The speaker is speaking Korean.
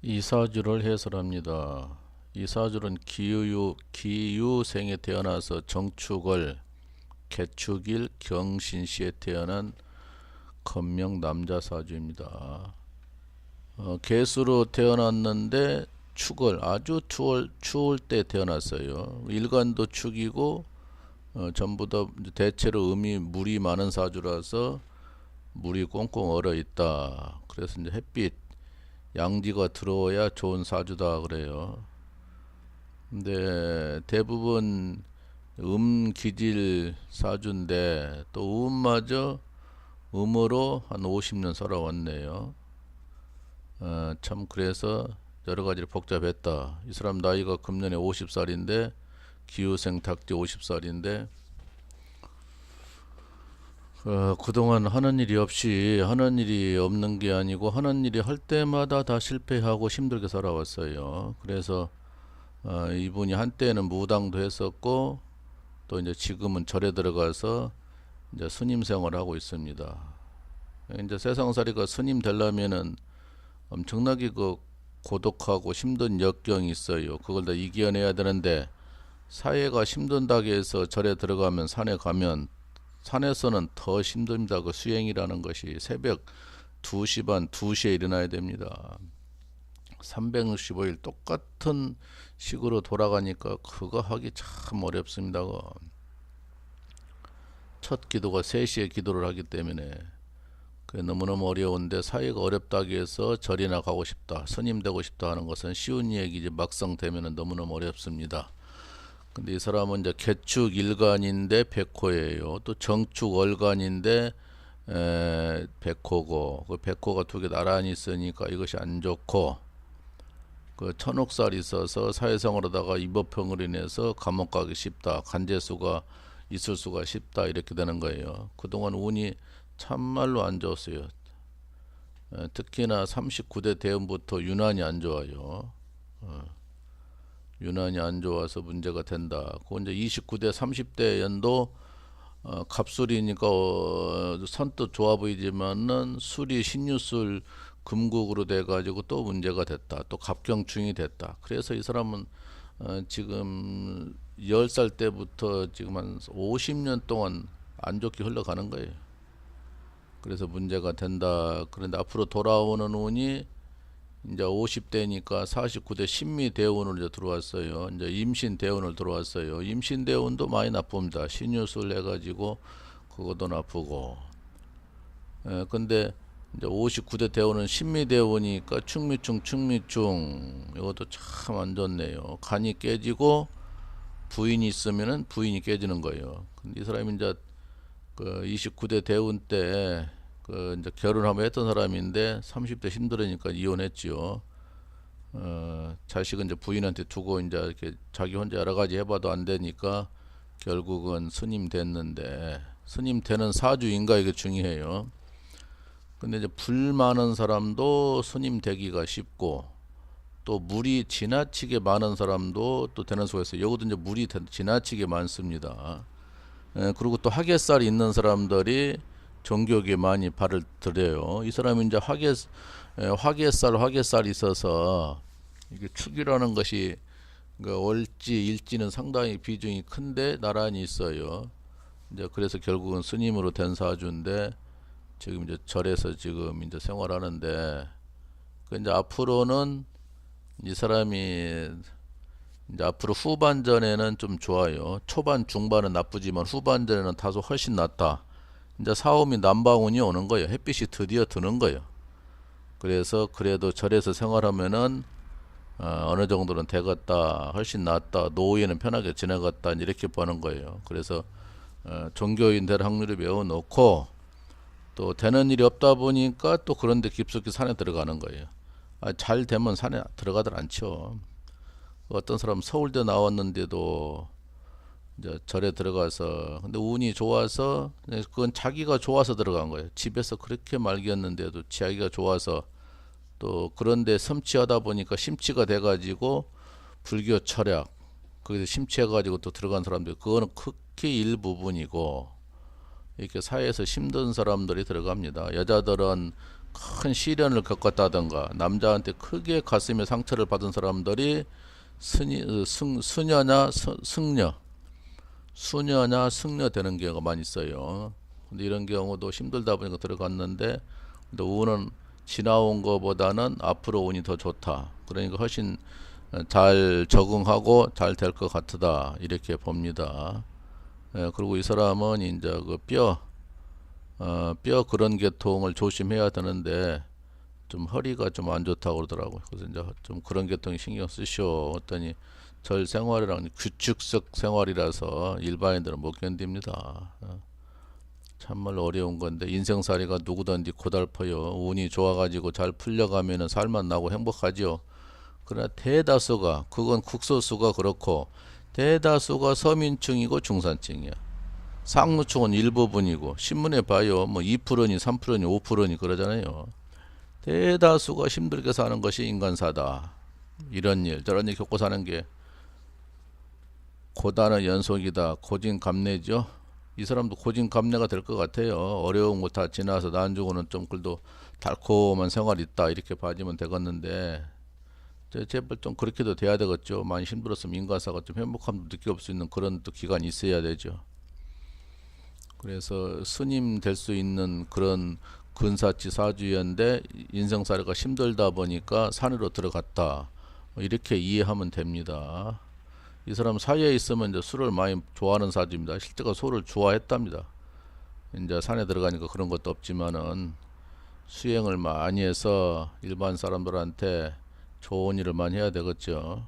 이사주를 해설합니다. 이사주는 기유생에 태어나서 정축월, 개축일, 경신시에 태어난 건명 남자 사주입니다. 개수로 태어났는데 축월, 아주 추울 때 태어났어요. 일간도 축이고 전부 다 대체로 물이 많은 사주라서 물이 꽁꽁 얼어 있다. 그래서 이제 햇빛 양지가 들어와야 좋은 사주다 그래요. 근데 대부분 기질 사주인데 또 음마저 음으로 한 50년 살아왔네요. 참 그래서 여러 가지로 복잡했다. 이 사람 나이가 금년에 50살인데 기후생 닭띠 50살인데 그동안 하는 일이 없는 게 아니고 하는 일이 할 때마다 다 실패하고 힘들게 살아왔어요. 그래서 이분이 한때는 무당도 했었고 또 이제 지금은 절에 들어가서 이제 스님 생활을 하고 있습니다. 이제 세상살이가 스님 되려면은 엄청나게 그 고독하고 힘든 역경이 있어요. 그걸 다 이겨내야 되는데 사회가 힘든다고 해서 절에 들어가면 산에 가면 산에서는 더 힘듭니다. 그 수행이라는 것이 새벽 2시 반, 2시에 일어나야 됩니다. 365일 똑같은 식으로 돌아가니까 그거 하기 참 어렵습니다. 첫 기도가 3시에 기도를 하기 때문에 그게 너무너무 어려운데 사회가 어렵다고 해서 절이나 가고 싶다, 스님 되고 싶다 하는 것은 쉬운 얘기지 막상 되면 너무너무 어렵습니다. 근데 이 사람은 이제 개축 일간인데 백호예요. 또 정축 월간인데 백호고 그 백호가 두 개 나란히 있으니까 이것이 안 좋고 그 천옥살이 있어서 사회생활하다가 입업형으로 인해서 감옥 가기 쉽다. 간재수가 있을 수가 쉽다. 이렇게 되는 거예요. 그동안 운이 참말로 안 좋았어요. 특히나 39대 대운부터 유난히 안 좋아요. 유난히 안 좋아서 문제가 된다. 그 이제 29대 30대 연도 갑술이니까 선뜻 좋아 보이지만은 술이 신유술 금국으로 돼가지고 또 문제가 됐다. 또 갑경충이 됐다. 그래서 이 사람은 지금 10살 때부터 지금 한 50년 동안 안 좋게 흘러가는 거예요. 그래서 문제가 된다. 그런데 앞으로 돌아오는 운이 이제 50대니까 49대 신미대운으로 이제 들어왔어요. 이제 임신대운을 들어왔어요. 임신대운도 많이 나쁩니다. 신유술 해가지고 그것도 나쁘고. 근데 이제 59대 대운은 신미대운이니까 충미충 이것도 참 안 좋네요. 간이 깨지고 부인이 있으면은 부인이 깨지는 거예요. 근데 이 사람이 이제 그 29대 대운 때 그 이제 결혼하면 했던 사람인데 30대 힘들으니까 이혼했지요. 자식은 이제 부인한테 두고 이제 이렇게 자기 혼자 여러 가지 해봐도 안 되니까 결국은 스님 됐는데 스님 되는 사주인가 이게 중요해요. 근데 이제 불 많은 사람도 스님 되기가 쉽고 또 물이 지나치게 많은 사람도 또 되는 수가 있어요. 여기도 이제 물이 지나치게 많습니다. 그리고 또 화개살이 있는 사람들이 종교에 많이 발을 들여요. 이 사람이 이제 화개살이 있어서 이게 축이라는 것이 그 월지 일지는 상당히 비중이 큰데 나란히 있어요. 이제 그래서 결국은 스님으로 된 사주인데 지금 이제 절에서 지금 이제 생활하는데 그 이제 앞으로는 이 사람이 이제 앞으로 후반전에는 좀 좋아요. 초반 중반은 나쁘지만 후반전에는 다소 훨씬 낫다. 이제 사오미 남방운이 오는 거예요. 햇빛이 드디어 드는 거예요. 그래서 그래도 절에서 생활하면은 어느 정도는 되겠다, 훨씬 낫다, 노후에는 편하게 지내겠다 이렇게 보는 거예요. 그래서 종교인 될 확률이 매우 높고 또 되는 일이 없다 보니까 또 그런데 깊숙이 산에 들어가는 거예요. 잘 되면 산에 들어가들 않죠. 어떤 사람 서울대 나왔는데도 이제 절에 들어가서 근데 운이 좋아서 그건 자기가 좋아서 들어간 거예요. 집에서 그렇게 말기였는데도 자기가 좋아서 또 그런데 섬취하다 보니까 심취가 돼가지고 불교 철학 거기서 심취해가지고 또 들어간 사람들 그거는 극히 일부분이고 이렇게 사회에서 힘든 사람들이 들어갑니다. 여자들은 큰 시련을 겪었다던가 남자한테 크게 가슴에 상처를 받은 사람들이 수녀나 승려, 수녀나 승려 되는 경우가 많이 있어요. 근데 이런 경우도 힘들다 보니까 들어갔는데, 근데 운은 지나온 것보다는 앞으로 운이 더 좋다. 그러니까 훨씬 잘 적응하고 잘 될 것 같다. 이렇게 봅니다. 예, 그리고 이 사람은 이제 그 뼈 그런 계통을 조심해야 되는데 좀 허리가 좀 안 좋다고 그러더라고요. 그래서 이제 좀 그런 계통에 신경 쓰시오 했더니 절 생활이랑 규칙적 생활이라서 일반인들은 못 견딥니다. 참말로 어려운 건데 인생살이가 누구든지 고달퍼요. 운이 좋아가지고 잘 풀려가면은 살만 나고 행복하지요. 그러나 대다수가, 그건 극소수가 그렇고 대다수가 서민층이고 중산층이야. 상류층은 일부분이고 신문에 봐요. 뭐 2%니 3%니 5%니 그러잖아요. 대다수가 힘들게 사는 것이 인간사다. 이런 일 저런 일 겪고 사는 게 고단의 연속이다. 고진감래죠. 이 사람도 고진감래가 될 것 같아요. 어려운 거 다 지나서 나중에는 좀 그래도 달콤한 생활이 있다 이렇게 봐주면 되겠는데, 제발 좀 그렇게도 돼야 되겠죠. 많이 힘들었으면 인간사가 좀 행복함도 느낄 수 있는 그런 또 기간이 있어야 되죠. 그래서 스님 될 수 있는 그런 근사치 사주였는데 인생살이가 힘들다 보니까 산으로 들어갔다. 이렇게 이해하면 됩니다. 이 사람 사이에 있으면 이제 술을 많이 좋아하는 사주입니다. 실제가 술을 좋아했답니다. 이제 산에 들어가니까 그런 것도 없지만은 수행을 많이 해서 일반 사람들한테 좋은 일을 많이 해야 되겠죠.